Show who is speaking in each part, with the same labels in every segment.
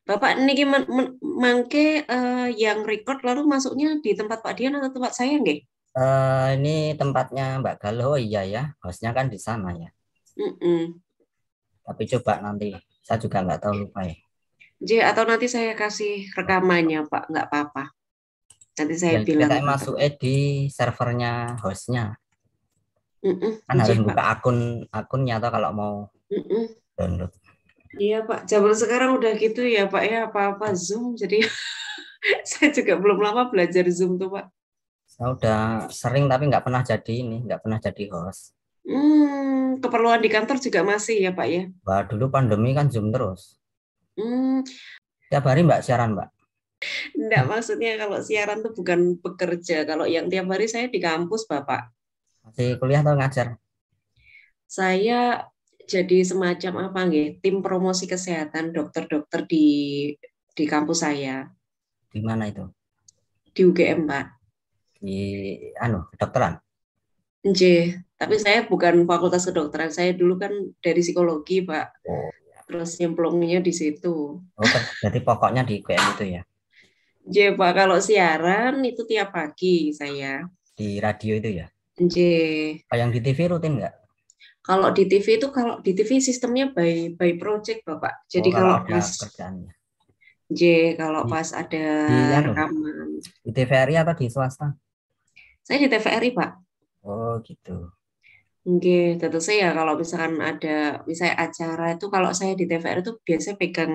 Speaker 1: Bapak niki mangke yang record lalu masuknya di tempat Pak Dian atau tempat saya nggih?
Speaker 2: Ini tempatnya Mbak Galuh. Oh iya ya, hostnya kan di sana ya.
Speaker 1: Mm-mm.
Speaker 2: Tapi coba nanti, saya juga nggak tahu lupa ya.
Speaker 1: Atau nanti saya kasih rekamannya Pak, nggak apa-apa. Nanti saya
Speaker 2: Ya
Speaker 1: bilang
Speaker 2: kita
Speaker 1: ke
Speaker 2: masuk
Speaker 1: teman.
Speaker 2: di servernya hostnya.
Speaker 1: Mm-mm.
Speaker 2: Kan harus
Speaker 1: Pak.
Speaker 2: buka akunnya atau kalau mau
Speaker 1: Mm-mm.
Speaker 2: download.
Speaker 1: Iya Pak, zaman sekarang udah gitu ya Pak ya, apa-apa Zoom. Jadi saya juga belum lama belajar Zoom tuh Pak.
Speaker 2: Saya udah sering tapi nggak pernah jadi ini, nggak pernah jadi host.
Speaker 1: Keperluan di kantor juga masih ya Pak ya.
Speaker 2: Wah, dulu pandemi kan Zoom terus.
Speaker 1: Hmm,
Speaker 2: Tiap hari Mbak siaran Mbak.
Speaker 1: enggak maksudnya kalau siaran tuh bukan bekerja. Kalau yang tiap hari saya di kampus Bapak.
Speaker 2: Masih kuliah atau ngajar?
Speaker 1: Saya jadi semacam apa nggih, tim promosi kesehatan dokter-dokter di kampus saya
Speaker 2: Di mana itu?
Speaker 1: di UGM Pak.
Speaker 2: Di kedokteran.
Speaker 1: Nj, tapi saya bukan fakultas kedokteran. Saya dulu kan dari psikologi Pak.
Speaker 2: Oh,
Speaker 1: Terus nyemplungnya di situ.
Speaker 2: oh berarti pokoknya di UGM itu ya.
Speaker 1: Pak, kalau siaran itu tiap pagi saya.
Speaker 2: Di radio itu ya.
Speaker 1: J,
Speaker 2: Oh, yang di TV rutin nggak?
Speaker 1: kalau di TV itu kalau di TV sistemnya by project Bapak.
Speaker 2: Oh,
Speaker 1: Jadi
Speaker 2: kalau
Speaker 1: kalau
Speaker 2: ada
Speaker 1: pas
Speaker 2: kerjaannya.
Speaker 1: J kalau
Speaker 2: Di,
Speaker 1: pas ada
Speaker 2: di
Speaker 1: rekaman.
Speaker 2: di TVRI atau di swasta?
Speaker 1: Saya di TVRI Pak.
Speaker 2: Oh gitu.
Speaker 1: Oke, tentu saya kalau misalkan ada misalnya acara itu kalau saya di TVRI itu biasanya pegang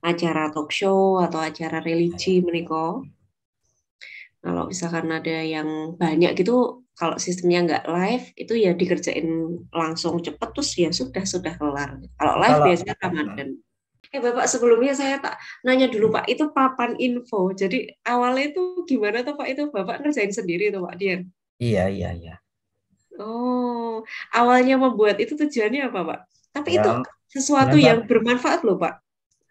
Speaker 1: acara talk show atau acara
Speaker 2: Ya,
Speaker 1: religi
Speaker 2: ya.
Speaker 1: meniko. Kalau misalkan ada yang banyak gitu, kalau sistemnya nggak live, itu ya dikerjain langsung cepet, terus ya sudah kelar. Kalau
Speaker 2: Oh,
Speaker 1: live
Speaker 2: kalau
Speaker 1: biasanya Ramadan. Bapak sebelumnya saya tak nanya dulu Pak, itu papan info. Jadi awalnya itu gimana tuh Pak? Itu Bapak ngerjain sendiri tuh Pak Dian?
Speaker 2: iya iya iya.
Speaker 1: Oh, awalnya membuat itu tujuannya apa Pak? Tapi itu
Speaker 2: Ya
Speaker 1: sesuatu yang
Speaker 2: bermanfaat.
Speaker 1: bermanfaat loh Pak.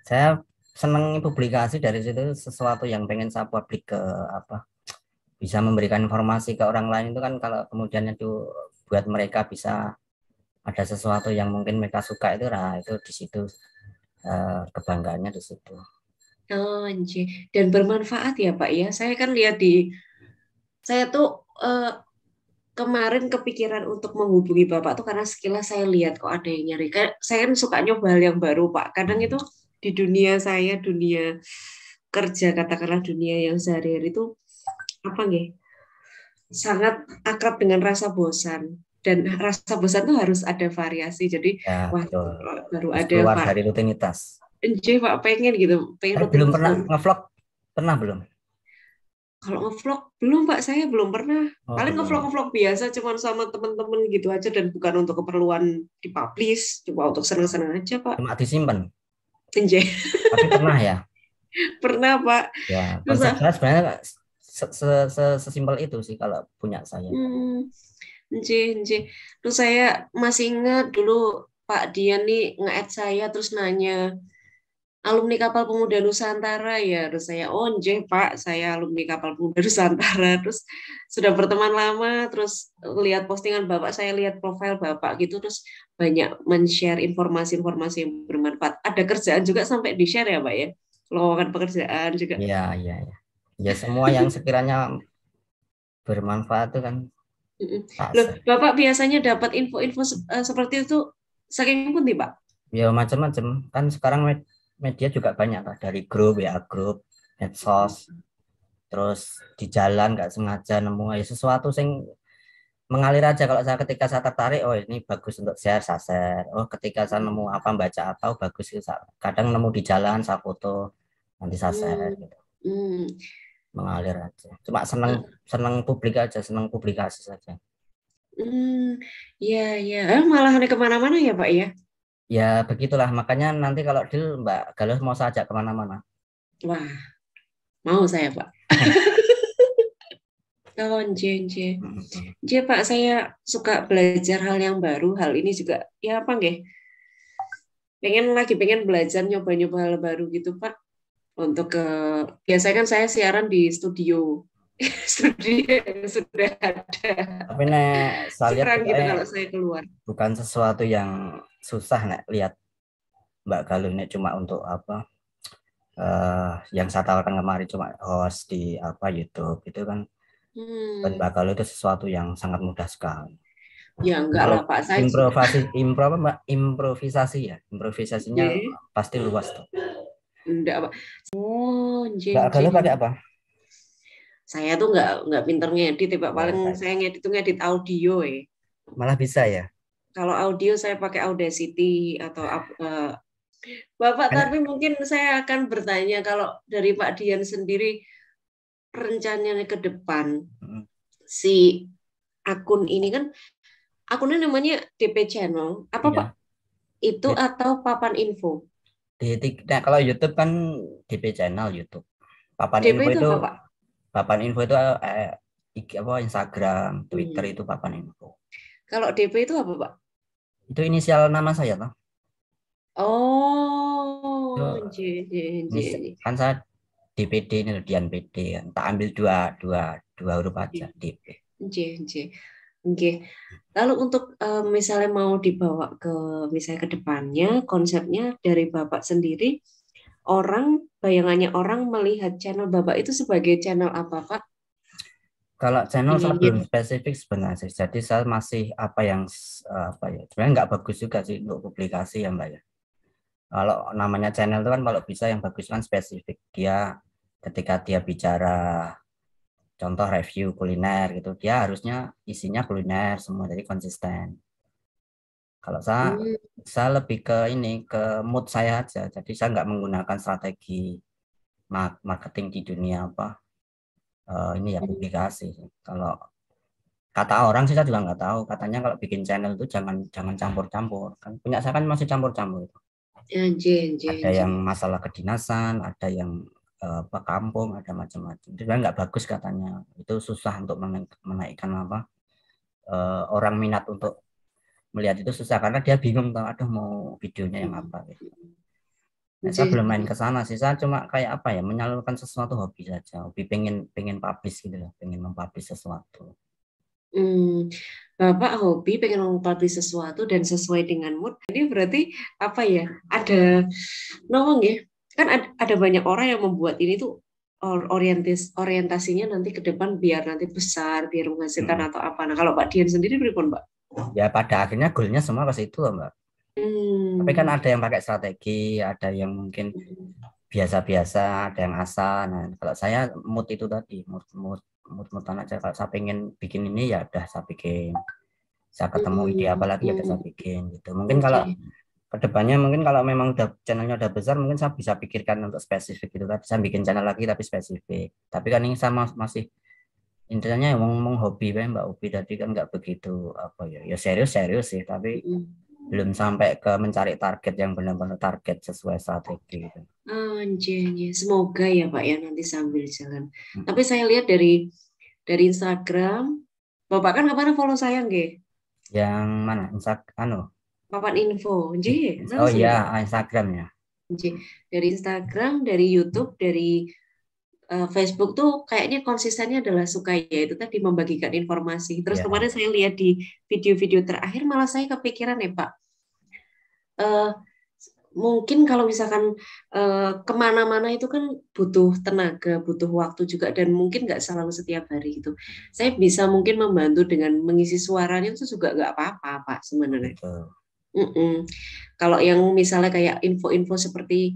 Speaker 2: Saya senang publikasi dari situ sesuatu yang pengen saya publik ke apa bisa memberikan informasi ke orang lain itu kan kalau kemudian itu buat mereka bisa ada sesuatu yang mungkin mereka suka itu nah itu di situ kebanggaannya di situ.
Speaker 1: Oh, anjir. Dan bermanfaat ya Pak ya. Saya kan lihat saya tuh kemarin kepikiran untuk menghubungi Bapak tuh karena sekilas saya lihat kok ada yang nyari. Saya kan suka nyoba hal yang baru, Pak. Kadang itu di dunia saya, dunia kerja, katakanlah dunia yang sehari-hari itu apa nih? Sangat akrab dengan rasa bosan. Dan rasa bosan tuh harus ada variasi. Jadi,
Speaker 2: Ya
Speaker 1: wah,
Speaker 2: betul
Speaker 1: baru
Speaker 2: harus
Speaker 1: ada
Speaker 2: keluar
Speaker 1: Pak.
Speaker 2: dari rutinitas.
Speaker 1: Pak pengen gitu, pengen
Speaker 2: Tapi belum
Speaker 1: rutinitas
Speaker 2: pernah
Speaker 1: baru.
Speaker 2: ngevlog, pernah belum?
Speaker 1: Kalau ngevlog belum Pak, saya belum pernah.
Speaker 2: Oh
Speaker 1: Paling
Speaker 2: belum.
Speaker 1: ngevlog-ngevlog biasa cuman sama temen-temen gitu aja dan bukan untuk keperluan dipublish, cuma untuk senang-senang aja Pak.
Speaker 2: Cuma disimpan.
Speaker 1: Anjay,
Speaker 2: Tapi pernah ya.
Speaker 1: pernah Pak.
Speaker 2: Ya
Speaker 1: Terus
Speaker 2: konsep saya sebenarnya sesimpel itu sih kalau punya saya.
Speaker 1: anjay. Terus saya masih ingat dulu Pak Dian nih nge-add saya terus nanya, alumni Kapal Pemuda Nusantara ya. Terus saya, oh nje Pak, saya alumni Kapal Pemuda Nusantara. Terus sudah berteman lama, terus lihat postingan Bapak, saya lihat profil Bapak gitu, terus banyak men-share informasi-informasi yang bermanfaat. Ada kerjaan juga sampai di-share ya Pak ya? Lowongan pekerjaan juga.
Speaker 2: Iya iya ya. Ya semua yang sekiranya bermanfaat itu kan
Speaker 1: Mm-mm.
Speaker 2: tak
Speaker 1: Loh,
Speaker 2: share.
Speaker 1: Bapak biasanya dapat info-info seperti itu saking pun Pak?
Speaker 2: Ya macam-macam kan sekarang media juga banyak Pak dari grup ya grup medsos terus di jalan nggak sengaja nemu ya sesuatu sing mengalir aja kalau saya ketika saya tertarik oh ini bagus untuk share saya share oh ketika saya nemu apa baca apa oh bagus itu kadang nemu di jalan saya foto nanti saya share
Speaker 1: Hmm.
Speaker 2: gitu
Speaker 1: Hmm.
Speaker 2: mengalir aja cuma senang senang publik aja senang publikasi saja
Speaker 1: Hmm. Ya, ya. Malah aneh kemana-mana ya Pak ya?
Speaker 2: ya begitulah makanya nanti kalau deal Mbak Galuh mau saya ajak kemana-mana.
Speaker 1: Wah, mau saya Pak. Oh, nje. Pak, saya suka belajar hal yang baru. Hal ini juga, ya apa nggih? Pengen belajar nyoba-nyoba hal baru gitu, Pak. Untuk biasanya kan saya siaran di studio. Studio yang sudah ada.
Speaker 2: Tapi nek saya lihat
Speaker 1: Jarang gitu
Speaker 2: pokoknya
Speaker 1: kalau saya keluar.
Speaker 2: bukan sesuatu yang susah nek lihat Mbak Galuh ini cuma untuk apa? Yang saya tawarkan kemarin cuma host di apa YouTube itu kan, dan Mbak Galuh itu sesuatu yang sangat mudah sekali.
Speaker 1: Ya enggak
Speaker 2: Kalau
Speaker 1: lah Pak, saya juga.
Speaker 2: improvisasi ya, improvisasinya
Speaker 1: Nggih.
Speaker 2: pasti luas tuh.
Speaker 1: Enggak Pak. Oh,
Speaker 2: Mbak
Speaker 1: jeng
Speaker 2: Galuh
Speaker 1: jeng.
Speaker 2: pakai apa?
Speaker 1: Saya tuh nggak pinter ngedit ya Pak.
Speaker 2: Oh,
Speaker 1: Paling
Speaker 2: baik.
Speaker 1: saya ngedit tuh ngedit audio ya.
Speaker 2: Malah bisa ya.
Speaker 1: Kalau audio saya pakai Audacity atau Bapak,
Speaker 2: Kan
Speaker 1: tapi mungkin saya akan bertanya kalau dari Pak Dian sendiri rencananya ke depan
Speaker 2: mm,
Speaker 1: si akun ini kan akunnya namanya DP Channel apa Pak?
Speaker 2: iya.
Speaker 1: Itu atau papan info?
Speaker 2: Nah, kalau YouTube kan DP channel YouTube. Papan
Speaker 1: DP
Speaker 2: info
Speaker 1: itu
Speaker 2: itu
Speaker 1: apa Pak?
Speaker 2: apa Instagram, Twitter
Speaker 1: Hmm.
Speaker 2: itu papan info.
Speaker 1: Kalau DP itu apa Pak?
Speaker 2: Itu inisial nama saya toh. Itu
Speaker 1: Oh,
Speaker 2: ini kan saya DPD ini loh, Dian PD kan. Tak ambil dua dua dua huruf aja DP.
Speaker 1: Oke. Lalu untuk misalnya mau dibawa ke misalnya ke depannya konsepnya dari Bapak sendiri, bayangannya orang melihat channel Bapak itu sebagai channel apa Pak?
Speaker 2: Kalau channel saya
Speaker 1: Inginnya.
Speaker 2: belum spesifik sebenarnya sih. Jadi saya masih apa yang apa ya. Sebenarnya nggak bagus juga sih untuk publikasi ya Mbak ya. Kalau namanya channel itu kan kalau bisa yang bagus kan spesifik. Dia ketika dia bicara contoh review kuliner gitu, dia harusnya isinya kuliner semua jadi konsisten. Kalau
Speaker 1: Hmm,
Speaker 2: saya lebih ke ini ke mood saya aja. Jadi saya nggak menggunakan strategi marketing di dunia apa ini ya publikasi. Kalau kata orang sih saya juga nggak tahu. Katanya kalau bikin channel itu jangan jangan campur-campur. Kan punya saya kan masih campur-campur. Ada yang masalah kedinasan, ada yang apa kampung, ada macam-macam. Itu kan nggak bagus katanya. Itu susah untuk menaikkan apa orang minat untuk melihat itu susah karena dia bingung tahu aduh mau videonya yang apa gitu. Nah, saya belum main ke sana sih. Saya cuma kayak apa ya menyalurkan sesuatu hobi saja. Hobi pengen pengen publish gitu loh, pengen mempublish sesuatu.
Speaker 1: Hmm, Bapak hobi pengen mempublish sesuatu dan sesuai dengan mood. Ini berarti apa ya? Ada ngomong ya. Kan ada banyak orang yang membuat ini tuh orientasinya nanti ke depan biar nanti besar, biar menghasilkan
Speaker 2: Hmm.
Speaker 1: atau apa. Nah, kalau Pak Dian sendiri pripun, Pak?
Speaker 2: Ya pada akhirnya goalnya semua ke situ loh, Mbak. Tapi kan
Speaker 1: Hmm.
Speaker 2: ada yang pakai strategi, ada yang mungkin biasa-biasa, ada yang asal. Nah, kalau saya mood itu tadi, mood aja. Kalau saya pengen bikin ini ya udah saya bikin. Saya ketemu ide apa lagi ya udah saya bikin gitu. Mungkin kalau
Speaker 1: Oke.
Speaker 2: kedepannya mungkin kalau memang udah channelnya udah besar mungkin saya bisa pikirkan untuk spesifik gitu tadi saya bikin channel lagi tapi spesifik. Tapi kan ini sama masih intinya ngomong hobi Mbak Ubi tadi kan nggak begitu apa ya ya serius sih tapi belum sampai ke mencari target yang benar-benar target sesuai strategi gitu.
Speaker 1: Anjir, semoga ya Pak ya nanti sambil jalan.
Speaker 2: Hmm.
Speaker 1: Tapi saya lihat dari Instagram, Bapak kan kemarin follow saya nggih?
Speaker 2: Yang mana
Speaker 1: Papan info, nggih,
Speaker 2: oh
Speaker 1: langsung
Speaker 2: iya
Speaker 1: Pak.
Speaker 2: Instagram ya.
Speaker 1: Nggih. Dari Instagram, dari YouTube, dari Facebook tuh kayaknya konsistennya adalah suka ya itu tadi membagikan informasi. Terus
Speaker 2: Iya.
Speaker 1: kemarin saya lihat di video-video terakhir malah saya kepikiran ya Pak. Eh, Mungkin kalau misalkan kemana-mana itu kan butuh tenaga, butuh waktu juga dan mungkin nggak selalu setiap hari gitu. Saya bisa mungkin membantu dengan mengisi suaranya itu juga nggak apa-apa Pak sebenarnya.
Speaker 2: Betul.
Speaker 1: Mm-mm. Kalau yang misalnya kayak info-info seperti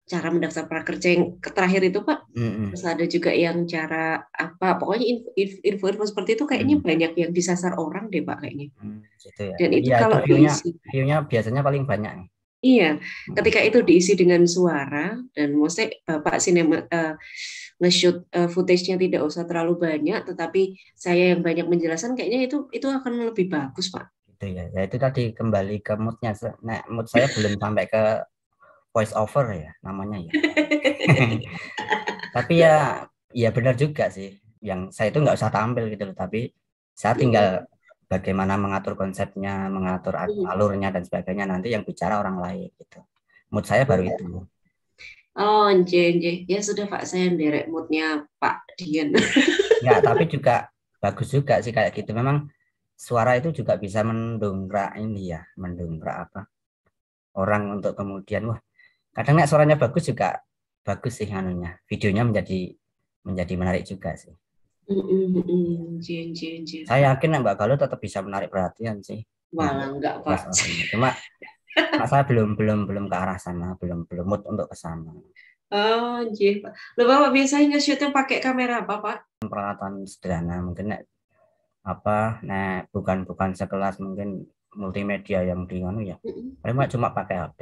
Speaker 1: cara mendaftar prakerja yang terakhir itu Pak,
Speaker 2: Mm-mm.
Speaker 1: terus ada juga yang cara apa, pokoknya info-info seperti itu kayaknya
Speaker 2: Mm.
Speaker 1: banyak yang disasar orang deh Pak kayaknya.
Speaker 2: Gitu ya.
Speaker 1: Dan itu
Speaker 2: Iya itu
Speaker 1: kalau
Speaker 2: view-nya
Speaker 1: diisi,
Speaker 2: view-nya biasanya paling banyak.
Speaker 1: iya,
Speaker 2: Mm.
Speaker 1: ketika itu diisi dengan suara dan maksudnya Bapak nge-shoot footage-nya tidak usah terlalu banyak, tetapi saya yang banyak menjelaskan kayaknya itu akan lebih bagus Pak.
Speaker 2: Gitu ya. Ya itu tadi kembali ke moodnya. Nah, mood saya belum sampai ke voice over ya namanya ya. Tapi ya benar juga sih. Yang saya itu nggak usah tampil gitu loh. Tapi saya tinggal bagaimana mengatur konsepnya, mengatur alurnya dan sebagainya. Nanti yang bicara orang lain gitu. Mood saya baru itu.
Speaker 1: Oh, nje. Ya sudah Pak, saya nderek moodnya Pak Dian.
Speaker 2: Nggak, tapi juga bagus juga sih kayak gitu. Memang suara itu juga bisa mendongkrak ini ya, mendongkrak apa? orang untuk kemudian wah kadang nek suaranya bagus juga bagus sih anunya, videonya menjadi menarik juga sih. Saya yakin Mbak Galuh tetap bisa menarik perhatian sih
Speaker 1: Malah
Speaker 2: untuk
Speaker 1: enggak, Pak.
Speaker 2: kelas orangnya. Cuma saya belum ke arah sana, belum mood untuk ke sana.
Speaker 1: Oh, jih, Pak. Loh, Bapak biasanya nge-shootnya pakai kamera apa, Pak?
Speaker 2: Peralatan sederhana mungkin nek apa nek bukan sekelas mungkin multimedia yang di anu ya. Paling cuma pakai HP.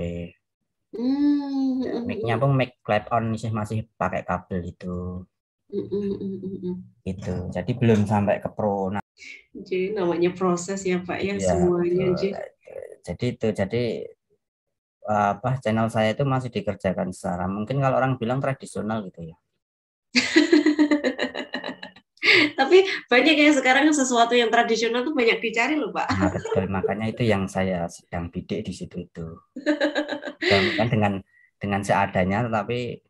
Speaker 2: Ya, mic-nya pun mic clip on sih masih pakai kabel itu. Gitu. Jadi belum sampai ke pro. Nah,
Speaker 1: jadi namanya proses ya Pak ya,
Speaker 2: ya,
Speaker 1: semuanya.
Speaker 2: jadi apa channel saya itu masih dikerjakan secara mungkin kalau orang bilang tradisional gitu ya.
Speaker 1: Tapi banyak yang sekarang sesuatu yang tradisional tuh banyak dicari loh Pak.
Speaker 2: Nah, betul, makanya itu yang saya sedang bidik di situ itu. Dan kan dengan seadanya tetapi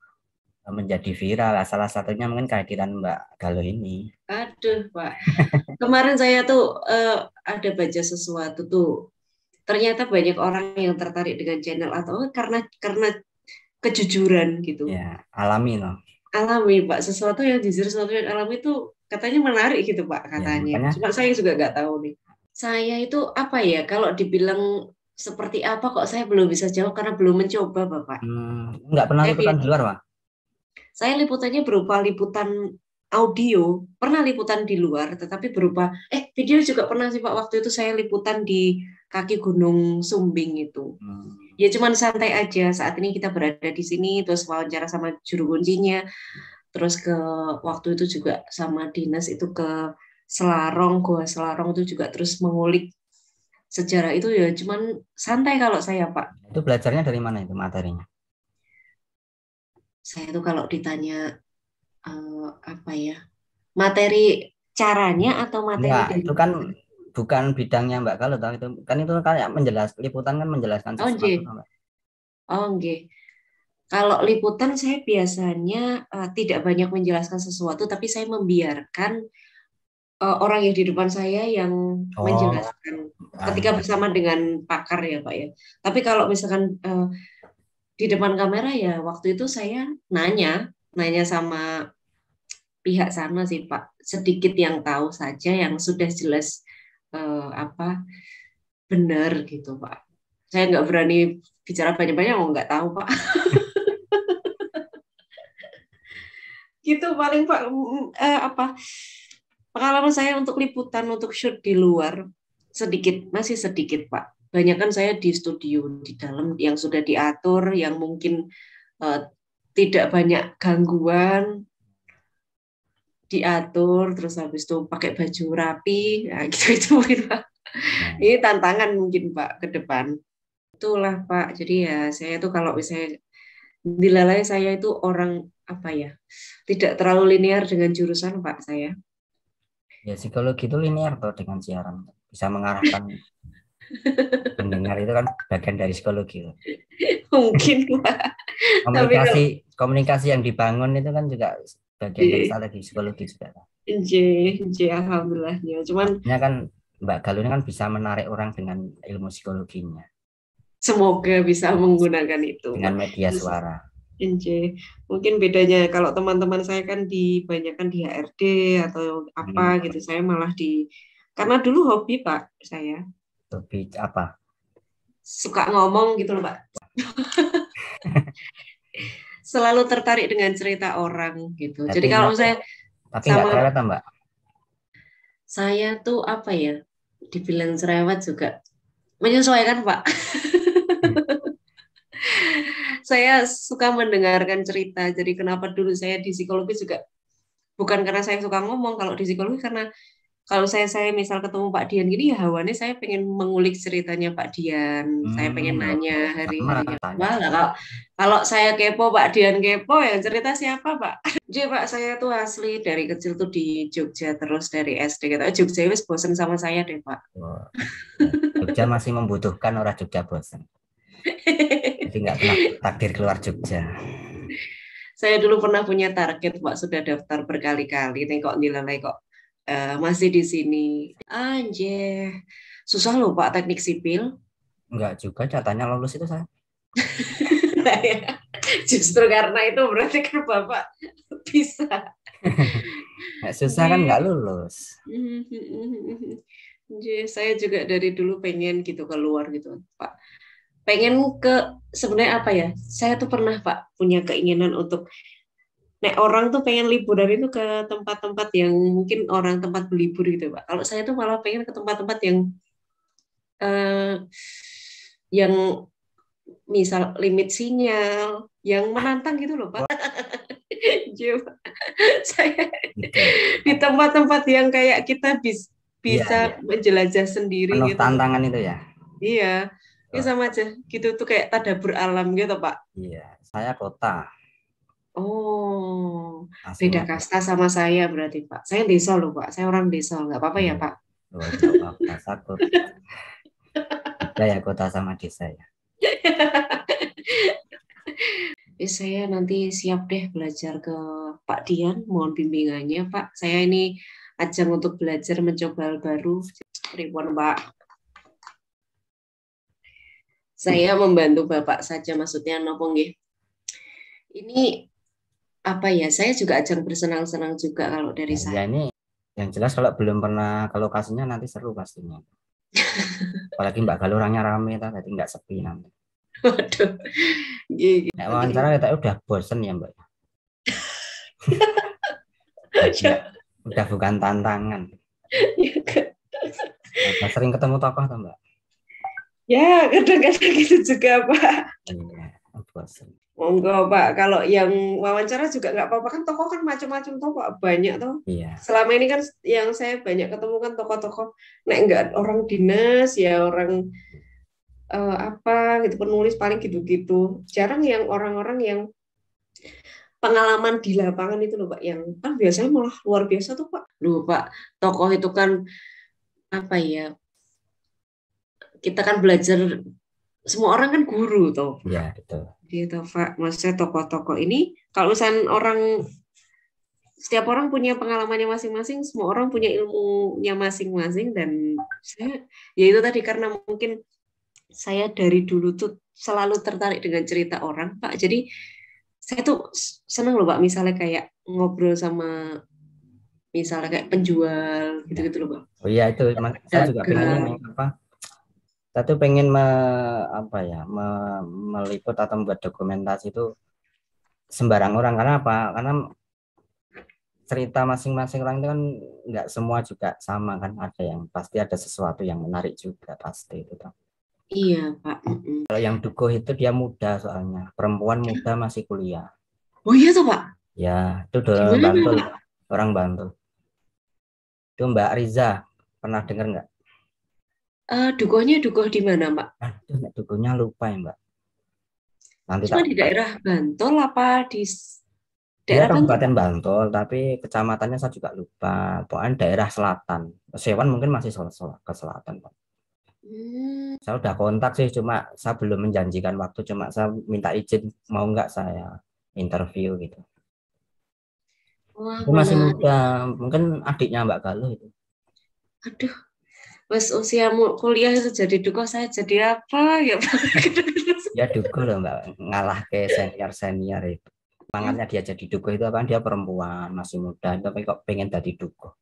Speaker 2: menjadi viral. Salah satunya mungkin kehadiran Mbak Galuh ini.
Speaker 1: Aduh Pak, kemarin saya tuh ada baca sesuatu tuh. Ternyata banyak orang yang tertarik dengan channel atau karena kejujuran gitu.
Speaker 2: Ya, alami loh.
Speaker 1: Alami Pak, sesuatu yang jujur, sesuatu yang alami itu katanya menarik gitu Pak
Speaker 2: Ya,
Speaker 1: katanya.
Speaker 2: makanya
Speaker 1: Cuma saya juga nggak tahu nih. Saya itu apa ya, kalau dibilang seperti apa kok saya belum bisa jawab karena belum mencoba Bapak.
Speaker 2: nggak pernah
Speaker 1: Saya,
Speaker 2: liputan di luar, Pak?
Speaker 1: saya liputannya berupa liputan audio, pernah liputan di luar, tetapi berupa, video juga pernah sih Pak, waktu itu saya liputan di kaki Gunung Sumbing itu. Ya cuman santai aja, saat ini kita berada di sini, terus wawancara sama juru kuncinya, terus ke waktu itu juga sama dinas itu ke Selarong, Goa Selarong itu juga terus mengulik sejarah itu ya cuman santai kalau saya Pak.
Speaker 2: Itu belajarnya dari mana itu materinya?
Speaker 1: Saya tuh kalau ditanya apa ya, materi caranya atau materi
Speaker 2: Enggak,
Speaker 1: dari
Speaker 2: itu kan bukan bidangnya Mbak Galuh, tahu itu kan kayak liputan kan menjelaskan
Speaker 1: oh
Speaker 2: sesuatu,
Speaker 1: nggih.
Speaker 2: Mbak.
Speaker 1: Oh nggih. Kalau liputan saya biasanya tidak banyak menjelaskan sesuatu tapi saya membiarkan orang yang di depan saya yang
Speaker 2: Oh,
Speaker 1: menjelaskan ketika bersama dengan pakar ya Pak ya. Tapi kalau misalkan di depan kamera ya waktu itu saya nanya sama pihak sana sih Pak, sedikit yang tahu saja yang sudah jelas apa benar gitu Pak. Saya nggak berani bicara banyak-banyak, mau nggak tahu Pak. Gitu paling Pak, apa pengalaman saya untuk liputan untuk shoot di luar sedikit, masih sedikit Pak. Banyak kan saya di studio di dalam yang sudah diatur, yang mungkin tidak banyak gangguan, diatur, terus habis itu pakai baju rapi, nah, gitu mungkin Pak. Ini tantangan mungkin Pak ke depan. Itulah Pak. Jadi ya saya tuh kalau misalnya dilalai saya itu orang apa ya, tidak terlalu linear dengan jurusan Pak saya.
Speaker 2: Ya psikologi itu linear tuh dengan siaran, bisa mengarahkan pendengar itu kan bagian dari psikologi.
Speaker 1: Mungkin Pak.
Speaker 2: Komunikasi yang dibangun itu kan juga bagian dari strategi psikologi juga.
Speaker 1: Alhamdulillahnya. Cuman
Speaker 2: kan Mbak Galuh ini kan bisa menarik orang dengan ilmu psikologinya.
Speaker 1: Semoga bisa menggunakan itu.
Speaker 2: Dengan media suara.
Speaker 1: Mungkin bedanya kalau teman-teman saya kan dibanyakan di HRD atau apa gitu. Saya malah karena dulu hobi Pak saya.
Speaker 2: Hobi apa?
Speaker 1: Suka ngomong gitu loh Pak. Selalu tertarik dengan cerita orang gitu. Jadi kalau saya
Speaker 2: tapi nggak cerewet Mbak?
Speaker 1: Saya tuh apa ya? Dibilang cerewet juga menyesuaikan Pak. Saya suka mendengarkan cerita. Jadi kenapa dulu saya di psikologi juga bukan karena saya suka ngomong. Kalau di psikologi karena kalau saya misal ketemu Pak Dian gini ya hawane saya pengen mengulik ceritanya Pak Dian. Saya pengen nanya hari-harinya. Wah, kalau saya kepo Pak Dian kepo yang cerita siapa Pak? Jadi Pak saya tuh asli dari kecil tuh di Jogja terus dari SD gitu. Jogja wis bosen sama saya deh Pak.
Speaker 2: Jogja masih membutuhkan orang Jogja bosen. Jadi nggak pernah takdir keluar Jogja.
Speaker 1: Saya dulu pernah punya target Pak, sudah daftar berkali-kali, kok nilai kok masih di sini. Anjir, susah loh Pak teknik sipil.
Speaker 2: Enggak juga, katanya lulus itu saya.
Speaker 1: Nah, ya. Justru karena itu berarti kan Bapak bisa.
Speaker 2: Nggak susah kan nggak lulus.
Speaker 1: Jadi saya juga dari dulu pengen gitu keluar gitu, Pak. Pengen sebenarnya apa ya? Saya tuh pernah Pak punya keinginan untuk orang tuh pengen liburan itu ke tempat-tempat yang mungkin orang tempat berlibur gitu Pak. Kalau saya tuh malah pengen ke tempat-tempat eh, yang misal limit sinyal, yang menantang gitu loh Pak. Saya
Speaker 2: Gitu.
Speaker 1: di tempat-tempat yang kayak kita
Speaker 2: Iya,
Speaker 1: bisa
Speaker 2: iya.
Speaker 1: menjelajah sendiri
Speaker 2: Penuh
Speaker 1: gitu loh.
Speaker 2: tantangan itu ya.
Speaker 1: Iya, ini
Speaker 2: Oh,
Speaker 1: sama aja gitu tuh kayak tadabbur alam gitu Pak.
Speaker 2: iya, saya kota.
Speaker 1: Oh,
Speaker 2: Masih
Speaker 1: beda
Speaker 2: muda.
Speaker 1: kasta sama saya berarti Pak. Saya desa loh Pak, saya orang desa, nggak apa-apa ya
Speaker 2: Iya.
Speaker 1: Pak.
Speaker 2: Oh, nggak apa-apa. Saya kota. Beda ya kota sama desa ya.
Speaker 1: Saya nanti siap deh belajar ke Pak Dian, mohon bimbingannya Pak. Saya ini ajang untuk belajar mencoba hal baru. Pripun Pak? Saya membantu Bapak saja maksudnya nopo nggih. Ini apa ya? Saya juga ajang bersenang-senang juga kalau dari
Speaker 2: Ya, ya
Speaker 1: saya.
Speaker 2: ini yang jelas kalau belum pernah ke lokasinya nanti seru pastinya. Apalagi Mbak Galuh orangnya rame, jadi nggak sepi nanti.
Speaker 1: Waduh.
Speaker 2: Nah, wawancara kita udah bosen ya Mbak. Udah bukan tantangan. Udah sering ketemu tokoh tuh Mbak.
Speaker 1: Ya, kadang-kadang gitu juga Pak.
Speaker 2: Iya, bosen.
Speaker 1: Monggo Pak, kalau yang wawancara juga nggak apa-apa kan tokoh kan macam-macam tokoh banyak toh.
Speaker 2: Iya.
Speaker 1: Selama ini kan yang saya banyak ketemu kan tokoh-tokoh, nek enggak orang dinas ya orang apa gitu penulis paling gitu-gitu. Jarang yang orang-orang yang pengalaman di lapangan itu loh Pak, yang kan biasanya malah luar biasa tuh Pak. Loh Pak, tokoh itu kan apa ya? Kita kan belajar, semua orang kan guru toh.
Speaker 2: Iya, betul.
Speaker 1: Gitu Pak, maksudnya tokoh-tokoh ini kalau misalnya setiap orang punya pengalamannya masing-masing, semua orang punya ilmunya masing-masing dan saya ya itu tadi karena mungkin saya dari dulu tuh selalu tertarik dengan cerita orang Pak. Jadi saya tuh seneng loh Pak misalnya kayak ngobrol sama misalnya kayak penjual
Speaker 2: Ya.
Speaker 1: gitu-gitu loh Pak.
Speaker 2: Oh iya itu saya juga pengen ini
Speaker 1: Dagang.
Speaker 2: apa? Saya tuh pengen meliput atau membuat dokumentasi itu sembarang orang karena apa? Karena cerita masing-masing orang itu kan nggak semua juga sama kan, ada yang pasti ada sesuatu yang menarik juga pasti itu.
Speaker 1: Iya Pak.
Speaker 2: Kalau yang Dukuh itu dia muda soalnya, perempuan muda masih kuliah.
Speaker 1: Oh iya tuh Pak.
Speaker 2: Ya, itu orang
Speaker 1: Gimana
Speaker 2: Bantul,
Speaker 1: Pak?
Speaker 2: orang Bantul. Itu Mbak Riza, pernah dengar nggak?
Speaker 1: Dukuhnya dukuh di mana Pak?
Speaker 2: Aduh, Mbak Dukuhnya lupa ya Mbak. Nanti
Speaker 1: Cuma
Speaker 2: tak
Speaker 1: di daerah Bantul apa di
Speaker 2: dia
Speaker 1: daerah Bantul
Speaker 2: Kabupaten
Speaker 1: Pak?
Speaker 2: Bantul, tapi kecamatannya saya juga lupa. Pokoknya daerah selatan. Sewan mungkin masih ke selatan, Pak. Saya udah kontak sih, cuma saya belum menjanjikan waktu, cuma saya minta izin mau nggak saya interview gitu.
Speaker 1: Wah,
Speaker 2: Itu masih
Speaker 1: menarik.
Speaker 2: muda, mungkin adiknya Mbak Galuh itu.
Speaker 1: Aduh, pas usiamu kuliah itu jadi duko saya jadi apa ya Pak?
Speaker 2: Ya Dukuh loh Mbak, ngalah ke senior-senior itu. Semangatnya dia jadi Dukuh itu kan dia perempuan, masih muda, tapi kok pengen jadi Dukuh.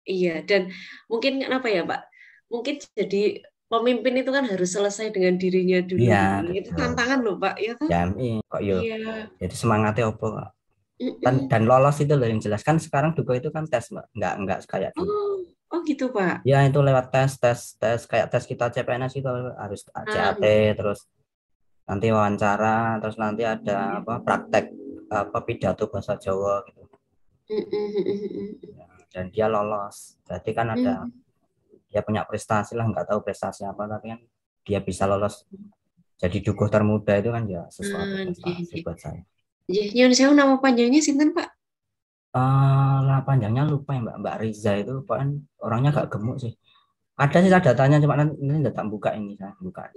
Speaker 1: Iya, dan mungkin kenapa ya Pak? Mungkin jadi pemimpin itu kan harus selesai dengan dirinya dulu
Speaker 2: Iya,
Speaker 1: gitu. Itu
Speaker 2: betul.
Speaker 1: tantangan loh Pak, ya kan?
Speaker 2: Ya, kok yo.
Speaker 1: Iya.
Speaker 2: Jadi semangatnya opo kok.
Speaker 1: Mm-mm.
Speaker 2: Dan lolos itu loh yang jelas kan sekarang Duko itu kan tes Mbak, nggak kayak dulu.
Speaker 1: Oh, oh gitu Pak.
Speaker 2: Ya itu lewat tes kayak tes kita CPNS itu harus
Speaker 1: Ah,
Speaker 2: CAT terus nanti wawancara terus nanti ada apa praktek apa pidato bahasa Jawa gitu.
Speaker 1: mm-mm.
Speaker 2: Dan dia lolos. Berarti kan ada
Speaker 1: Mm.
Speaker 2: dia punya prestasi lah, nggak tahu prestasi apa tapi kan dia bisa lolos jadi dukuh termuda itu kan ya sesuatu prestasi
Speaker 1: Nggih.
Speaker 2: buat saya.
Speaker 1: Nggih, nyuwun sewu nama panjangnya sinten Pak?
Speaker 2: Lah panjangnya lupa ya Mbak Riza itu pokoknya orangnya gak gemuk sih. Ada sih ada datanya cuma nanti datang buka ini saya buka.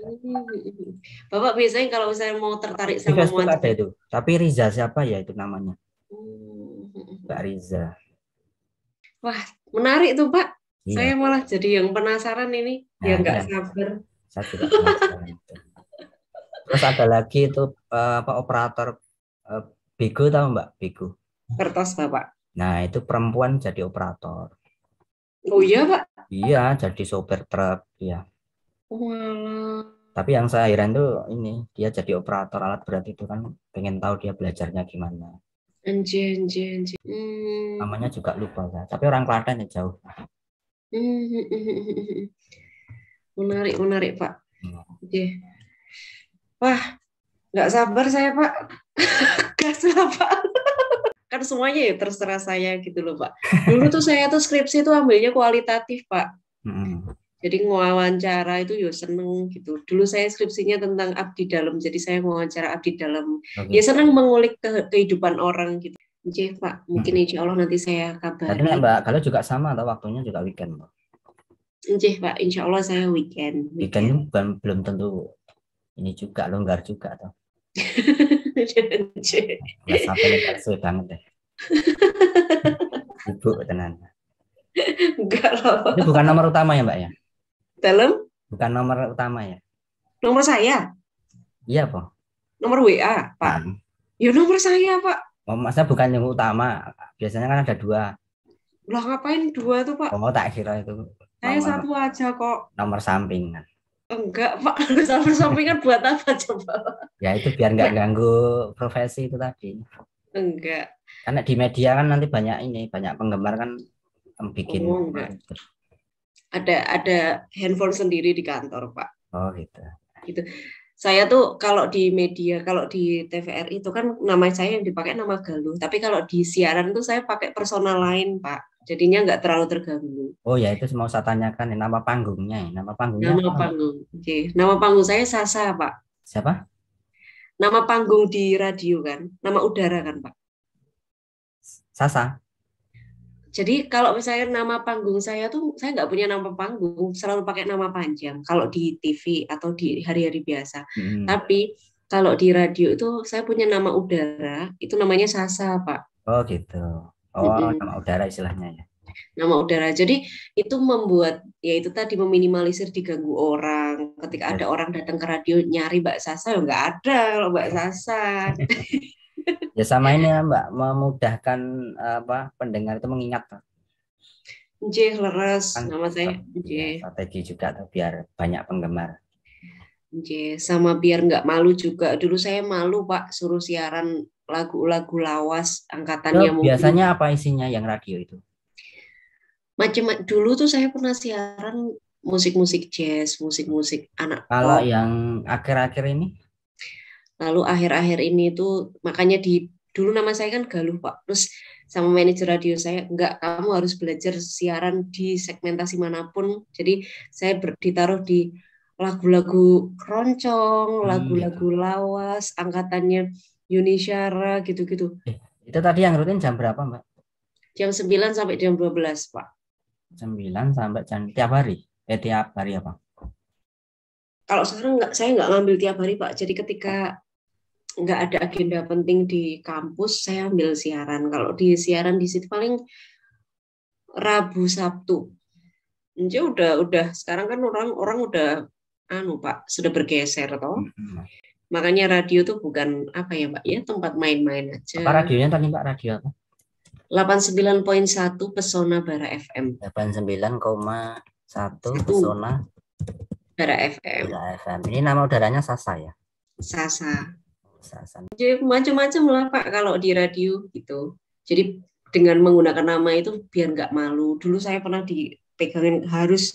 Speaker 1: Bapak biasanya kalau saya mau tertarik
Speaker 2: Di
Speaker 1: sama
Speaker 2: Facebook ada
Speaker 1: wawancara.
Speaker 2: itu. Tapi Riza siapa ya itu namanya? Mbak Riza.
Speaker 1: Wah, menarik tuh Pak. Saya
Speaker 2: Iya.
Speaker 1: malah jadi yang penasaran ini,
Speaker 2: Nah,
Speaker 1: yang nggak
Speaker 2: iya.
Speaker 1: sabar.
Speaker 2: Saya juga penasaran itu. Terus ada lagi itu apa operator Bigo, tahu Mbak? Bigo.
Speaker 1: Kertas Bapak.
Speaker 2: Nah, itu perempuan jadi operator.
Speaker 1: Oh iya Pak.
Speaker 2: Iya, jadi sopir truk. Iya.
Speaker 1: Walah.
Speaker 2: Tapi yang saya heran tuh ini, dia jadi operator alat berat itu kan pengen tahu dia belajarnya gimana.
Speaker 1: Anjir, anjir, anjir.
Speaker 2: Namanya juga lupa saya. Tapi orang Klaten ya jauh.
Speaker 1: Menarik, menarik Pak.
Speaker 2: Hmm.
Speaker 1: Oke. Wah, nggak sabar saya Pak. Gas lah Pak. Kan semuanya ya terserah saya gitu loh Pak. Dulu tuh saya tuh skripsi tuh ambilnya kualitatif Pak. Jadi ngawancara itu ya seneng gitu. Dulu saya skripsinya tentang abdi dalam, jadi saya wawancara abdi dalam.
Speaker 2: Oke.
Speaker 1: Ya seneng mengulik kehidupan orang gitu. Oke Pak, mungkin insya Allah nanti saya
Speaker 2: Tadi
Speaker 1: kabari.
Speaker 2: Mbak, kalau juga sama atau waktunya juga weekend, Mbak?
Speaker 1: Oke Pak, insya Allah saya weekend.
Speaker 2: Weekend bukan belum tentu ini juga longgar juga atau nggak sampai longgar suwe banget deh. Ibu tenan.
Speaker 1: Enggak lah.
Speaker 2: Itu bukan nomor utama ya Mbak ya?
Speaker 1: Dalam
Speaker 2: Bukan nomor utama ya?
Speaker 1: nomor saya,
Speaker 2: Iya Pak.
Speaker 1: nomor WA Pak. Ya nomor saya Pak.
Speaker 2: Oh, masa bukan yang utama? Biasanya kan ada 2.
Speaker 1: Lah ngapain 2 tuh Pak?
Speaker 2: Oh, tak kira itu
Speaker 1: Saya
Speaker 2: nomor
Speaker 1: 1 aja kok.
Speaker 2: nomor samping kan.
Speaker 1: Enggak Pak, sampingan buat apa coba?
Speaker 2: Ya itu biar nggak ganggu profesi itu tadi.
Speaker 1: Enggak.
Speaker 2: Karena di media kan nanti banyak penggemar kan bikin.
Speaker 1: Oh, enggak. Ada handphone sendiri di kantor Pak.
Speaker 2: Oh gitu.
Speaker 1: Gitu. Saya tuh kalau di media, kalau di TVRI itu kan nama saya yang dipakai nama Galuh. Tapi kalau di siaran tuh saya pakai personal lain Pak. Jadinya nggak terlalu terganggu.
Speaker 2: Oh ya itu mau saya tanyakan nama panggungnya. Nama panggungnya
Speaker 1: Nama
Speaker 2: apa?
Speaker 1: panggung. Oke. Nama panggung saya Sasa Pak.
Speaker 2: Siapa?
Speaker 1: Nama panggung di radio kan. Nama udara kan Pak.
Speaker 2: Sasa.
Speaker 1: Jadi kalau misalnya nama panggung saya tuh, saya nggak punya nama panggung, selalu pakai nama panjang. Kalau di TV atau di hari-hari biasa. Tapi kalau di radio itu saya punya nama udara, itu namanya Sasa Pak.
Speaker 2: Oh gitu. Oh nama udara istilahnya ya.
Speaker 1: Nama udara. Jadi itu membuat, ya itu tadi meminimalisir diganggu orang. Ketika ada orang datang ke radio nyari Mbak Sasa, ya nggak ada kalau Mbak Sasa.
Speaker 2: Ya sama ini ya Mbak, memudahkan apa pendengar itu mengingat.
Speaker 1: J leres
Speaker 2: Kan
Speaker 1: nama saya J.
Speaker 2: strategi juga tuh, biar banyak penggemar.
Speaker 1: J sama biar nggak malu juga. Dulu saya malu Pak suruh siaran lagu-lagu lawas angkatannya mungkin.
Speaker 2: Biasanya apa isinya yang radio itu?
Speaker 1: Macam dulu tuh saya pernah siaran musik-musik jazz, musik-musik anak
Speaker 2: Kalau
Speaker 1: pop.
Speaker 2: yang akhir-akhir ini?
Speaker 1: Lalu akhir-akhir ini tuh makanya dulu nama saya kan Galuh Pak. Terus sama manajer radio saya, enggak, kamu harus belajar siaran di segmentasi manapun. Jadi saya ditaruh di lagu-lagu keroncong, lagu-lagu lawas, angkatannya Yuni Syara gitu-gitu.
Speaker 2: Itu tadi yang rutin jam berapa Mbak?
Speaker 1: Jam 9 sampai jam 12 Pak.
Speaker 2: 9 sampai jam tiap hari? Tiap hari apa?
Speaker 1: Kalau sekarang saya nggak ngambil tiap hari Pak. Jadi ketika nggak ada agenda penting di kampus, saya ambil siaran. Kalau di siaran di situ paling Rabu Sabtu. Jadi udah sekarang kan orang udah Pak sudah bergeser toh. Makanya radio tuh bukan apa ya Pak ya, tempat main-main aja.
Speaker 2: Apa radionya tadi Mbak, radio apa?
Speaker 1: 89.1 Pesona Bara FM.
Speaker 2: 89,1 Pesona
Speaker 1: Bara FM.
Speaker 2: Bara FM. Ini nama udaranya Sasa ya?
Speaker 1: Sasa.
Speaker 2: Sasa.
Speaker 1: Jadi macam-macam lah Pak kalau di radio gitu. Jadi dengan menggunakan nama itu biar nggak malu. Dulu saya pernah dipegangin harus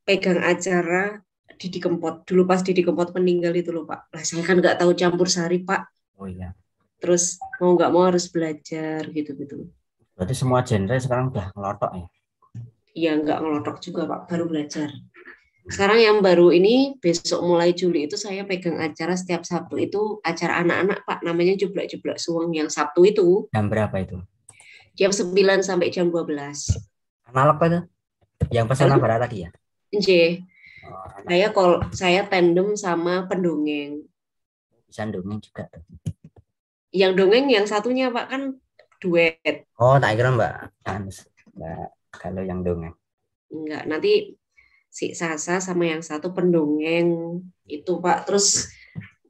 Speaker 1: pegang acara Didi Kempot. Dulu pas Didi Kempot meninggal itu loh Pak. Lah saya kan nggak tahu campur sari Pak.
Speaker 2: Oh iya.
Speaker 1: Terus mau nggak mau harus belajar gitu-gitu.
Speaker 2: Berarti semua genre sekarang udah ngelotok ya?
Speaker 1: Iya nggak ngelotok juga Pak, baru belajar. Sekarang yang baru ini besok mulai Juli itu saya pegang acara setiap Sabtu itu acara anak-anak Pak, namanya Jeblak-Jeblak Suweng yang Sabtu itu.
Speaker 2: Jam berapa itu?
Speaker 1: Jam 9 sampai jam 12.
Speaker 2: Analog itu? Yang Pesona Bara tadi ya?
Speaker 1: J. Saya tandem sama pendongeng.
Speaker 2: Bisa dongeng juga.
Speaker 1: Yang dongeng yang satunya Pak kan duet.
Speaker 2: Oh, tak kira Mbak kalau yang dongeng.
Speaker 1: Enggak, nanti si Sasa sama yang satu pendongeng itu Pak. Terus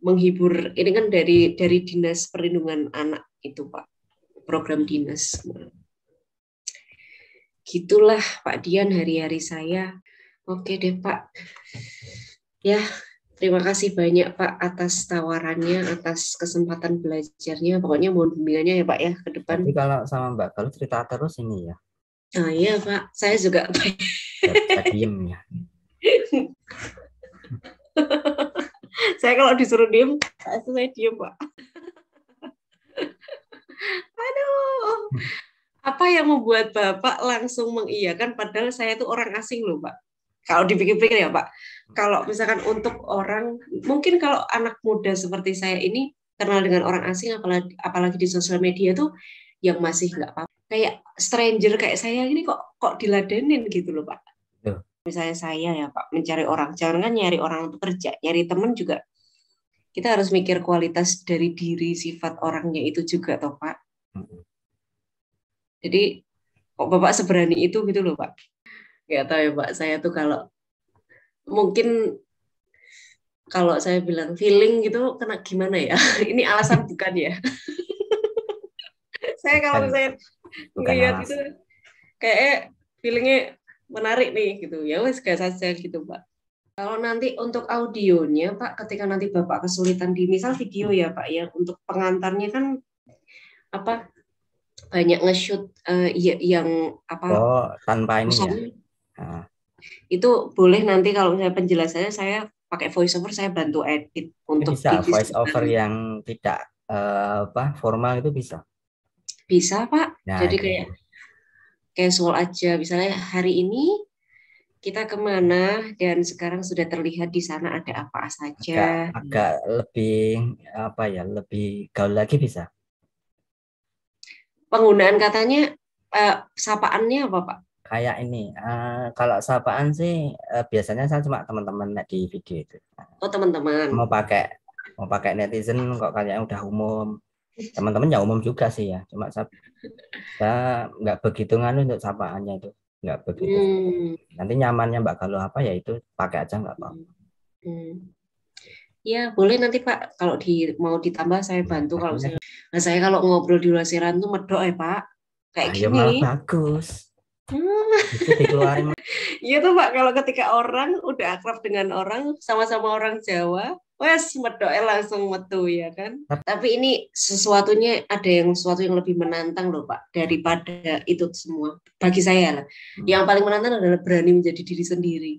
Speaker 1: menghibur, ini kan dari Dinas Perlindungan Anak itu Pak, program dinas. Gitulah Pak Dian hari-hari saya. Oke deh Pak. Ya, terima kasih banyak Pak atas tawarannya, atas kesempatan belajarnya. Pokoknya mohon bimbingannya ya Pak ya ke depan.
Speaker 2: Tapi kalau sama Mbak kalau cerita terus ini ya.
Speaker 1: Oh iya Pak, saya juga
Speaker 2: Bisa diem ya.
Speaker 1: saya kalau disuruh diem, saya diem Pak. Aduh, apa yang membuat Bapak langsung mengiyakan padahal saya itu orang asing loh Pak. Kalau dipikir-pikir ya Pak, kalau misalkan untuk orang, mungkin kalau anak muda seperti saya ini kenal dengan orang asing, apalagi di sosial media tuh yang masih nggak apa-apa. Kayak stranger kayak saya ini kok diladenin gitu loh Pak. Misalnya saya ya Pak, mencari orang, jangan kan nyari orang untuk kerja, nyari teman juga. Kita harus mikir kualitas dari diri, sifat orangnya itu juga toh Pak. Jadi kok Bapak seberani itu gitu loh Pak. Nggak tahu ya Pak, saya tuh mungkin kalau saya bilang feeling gitu kena gimana ya? Ini alasan bukan ya? Saya kalau saya lihat itu kayak feelingnya menarik nih gitu. Ya wes gas saja gitu Pak. Kalau nanti untuk audionya Pak, ketika nanti Bapak kesulitan di misal video ya Pak ya, untuk pengantarnya kan apa banyak nge-shoot yang apa
Speaker 2: tanpa ini ya. Nah.
Speaker 1: Itu boleh nanti kalau misalnya penjelasannya saya pakai voice over, saya bantu edit untuk
Speaker 2: bisa voice over yang tidak formal itu bisa.
Speaker 1: Bisa Pak.
Speaker 2: Nah,
Speaker 1: jadi kayak casual aja, misalnya hari ini kita kemana dan sekarang sudah terlihat di sana ada apa saja.
Speaker 2: Agak lebih lebih gaul lagi bisa.
Speaker 1: Penggunaan katanya sapaannya apa Pak?
Speaker 2: Kayak ini, kalau sapaan sih biasanya saya cuma teman-teman di video itu.
Speaker 1: Oh teman-teman.
Speaker 2: Mau pakai netizen kok kayaknya udah umum. Teman-teman ya umum juga sih ya. Cuma saya nggak begitu nganu untuk sapaannya itu, nggak begitu. Nanti nyamannya Mbak kalau apa ya itu pakai aja nggak apa-apa.
Speaker 1: Ya boleh nanti Pak kalau mau ditambah saya bantu kalau saya. Nah saya kalau ngobrol di luar siaran tuh medok ya Pak. Kayak gini.
Speaker 2: Malah bagus. Itu dikeluarin.
Speaker 1: Iya tuh Pak, kalau ketika orang udah akrab dengan orang, sama-sama orang Jawa, wes medoknya langsung metu ya kan. Tapi ini sesuatu yang lebih menantang loh Pak daripada itu semua. Bagi saya lah, yang paling menantang adalah berani menjadi diri sendiri.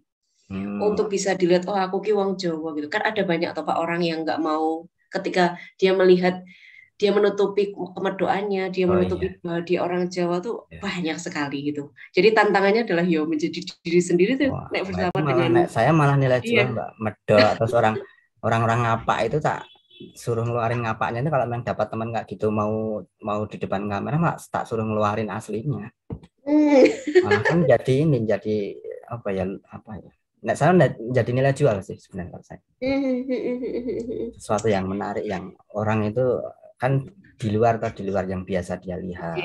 Speaker 1: Untuk bisa dilihat, oh aku ki wong Jawa gitu. Kan ada banyak toh Pak orang yang nggak mau ketika dia melihat dia menutupi kemerdoannya, dia menutupi bahwa dia orang Jawa tuh banyak sekali gitu. Jadi tantangannya adalah menjadi diri sendiri tuh. Bersama dengan
Speaker 2: saya malah nilai jual Mbak medok terus orang-orang ngapak itu tak suruh ngeluarin ngapaknya itu kalau memang dapat teman nggak gitu mau di depan kamera mak tak suruh ngeluarin aslinya. Malah kan jadi apa ya. Nah, saya jadi nilai jual sih sebenarnya saya. Sesuatu yang menarik yang orang itu kan di luar yang biasa dia lihat.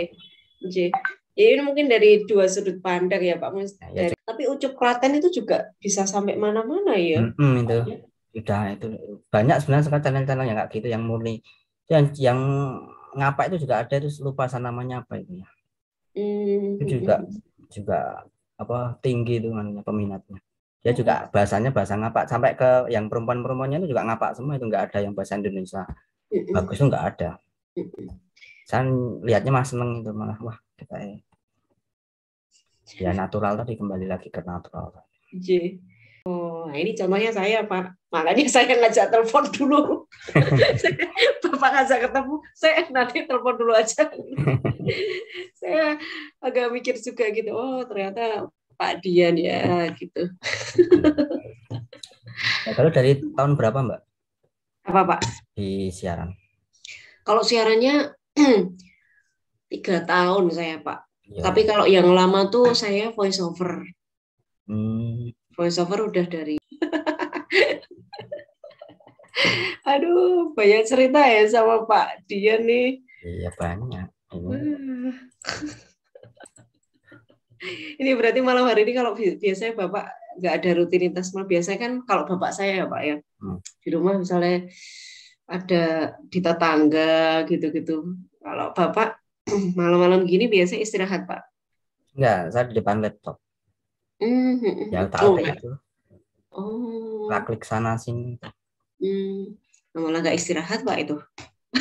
Speaker 1: Ya ini mungkin dari dua sudut pandang ya Pak Mas. Tapi Ucup Klaten itu juga bisa sampai mana-mana ya.
Speaker 2: Itu udah itu banyak sebenarnya sekarang channel-channel yang kayak gitu yang murni yang ngapa itu juga ada itu lupa namanya apa itu ya. Itu juga apa tinggi itu namanya peminatnya. Dia juga bahasanya bahasa ngapak sampai ke yang perempuan-perempuannya itu juga ngapak semua itu nggak ada yang bahasa Indonesia bagus itu nggak ada. Saya lihatnya mas seneng itu malah wah kita ya natural tadi kembali lagi ke natural.
Speaker 1: Oh ini contohnya saya Pak, makanya saya ngajak telepon dulu. Bapak ngajak ketemu, saya nanti telepon dulu aja. Saya agak mikir juga gitu, oh ternyata Pak Dian ya gitu.
Speaker 2: Ya, kalau dari tahun berapa Mbak?
Speaker 1: Apa Pak?
Speaker 2: Di siaran.
Speaker 1: Kalau siarannya 3 tahun saya Pak. Ya. Tapi kalau yang lama tuh saya voice over. Voice over udah dari. Aduh, banyak cerita ya sama Pak Dian nih.
Speaker 2: Iya banyak.
Speaker 1: Ini berarti malam hari ini kalau biasanya Bapak nggak ada rutinitas, malah biasanya kan kalau Bapak saya ya Pak ya, di rumah misalnya ada di tetangga gitu-gitu. Kalau Bapak malam-malam gini biasanya istirahat Pak.
Speaker 2: Enggak, saya di depan laptop. Ya tak
Speaker 1: Oh,
Speaker 2: update itu.
Speaker 1: oh,
Speaker 2: Klik sana sini.
Speaker 1: malah nggak istirahat Pak itu.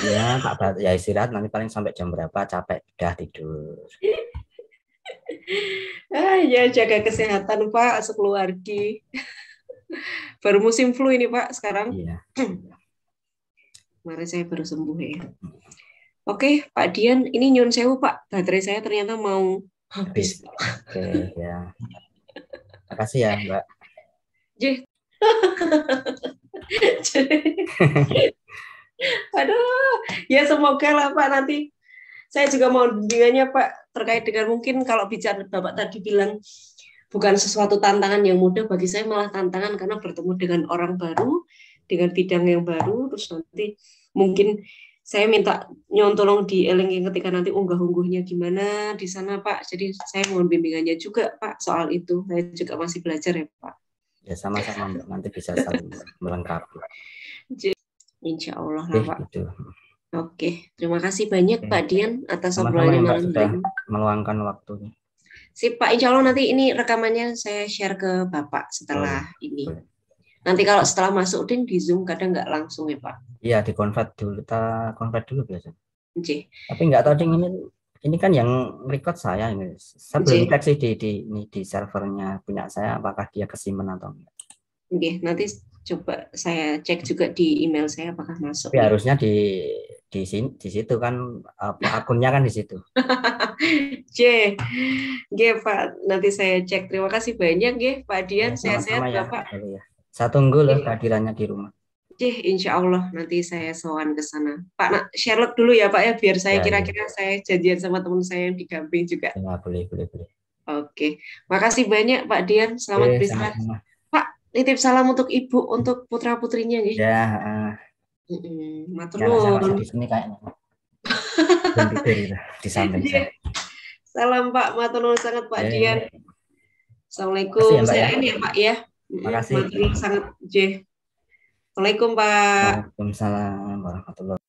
Speaker 2: Ya, ya istirahat nanti paling sampai jam berapa capek udah tidur.
Speaker 1: Ya jaga kesehatan Pak sekeluarga. Baru musim flu ini Pak sekarang.
Speaker 2: Iya.
Speaker 1: Kemarin saya baru sembuh ya. Oke, Pak Dian, ini nyun sewu Pak, baterai saya ternyata mau habis.
Speaker 2: Oke, ya. Makasih ya, Mbak.
Speaker 1: J. Aduh, ya semoga lah Pak nanti. Saya juga mau bimbingannya Pak terkait dengan mungkin kalau bicara Bapak tadi bilang bukan sesuatu tantangan yang mudah, bagi saya malah tantangan karena bertemu dengan orang baru, dengan bidang yang baru, terus nanti mungkin saya minta nyon tolong dielingi ketika nanti unggah-ungguhnya gimana di sana Pak. Jadi saya mohon bimbingannya juga Pak soal itu. Saya juga masih belajar ya Pak.
Speaker 2: Ya sama-sama Mbak, nanti bisa saling melengkapi.
Speaker 1: Insya Allah lah Pak.
Speaker 2: Gitu.
Speaker 1: Oke, terima kasih banyak Pak Dian atas
Speaker 2: Sama-sama
Speaker 1: obrolannya
Speaker 2: Mbak
Speaker 1: malam
Speaker 2: sudah
Speaker 1: ini.
Speaker 2: meluangkan waktunya.
Speaker 1: Sip Pak, insya Allah nanti ini rekamannya saya share ke Bapak setelah ini.
Speaker 2: Boleh.
Speaker 1: Nanti kalau setelah masuk ding di Zoom kadang nggak langsung ya Pak.
Speaker 2: Iya, di-convert dulu. Kita convert dulu biasanya.
Speaker 1: Oke.
Speaker 2: Tapi nggak tahu ding ini kan yang record saya ini. Saya belum cek sih di servernya punya saya apakah dia kesimpan atau enggak.
Speaker 1: Oke, nanti coba saya cek juga di email saya apakah masuk.
Speaker 2: Tapi harusnya di situ kan akunnya kan di situ.
Speaker 1: G Pak, nanti saya cek. Terima kasih banyak G Pak Dian, sehat-sehat
Speaker 2: ya,
Speaker 1: Bapak.
Speaker 2: ya. Saya tunggu loh kehadirannya di rumah.
Speaker 1: Insya Allah nanti saya sowan ke sana. Pak Sherlock dulu ya Pak ya, biar saya kira-kira saya janjian sama teman saya yang di Gamping juga.
Speaker 2: Ya, boleh.
Speaker 1: Oke, makasih banyak Pak Dian. Selamat beristirahat. Pak, titip salam untuk Ibu, untuk putra putrinya gitu.
Speaker 2: Ya.
Speaker 1: Matur nuwun.
Speaker 2: Di sini kayaknya. Dan tidur di samping saya.
Speaker 1: Salam Pak, matur nuwun sangat Pak Dian. Assalamualaikum. Saya ini ya Pak ya.
Speaker 2: Makasih.
Speaker 1: Matur nuwun sangat J. Assalamualaikum Pak.
Speaker 2: Waalaikumsalam warahmatullahi wabarakatuh.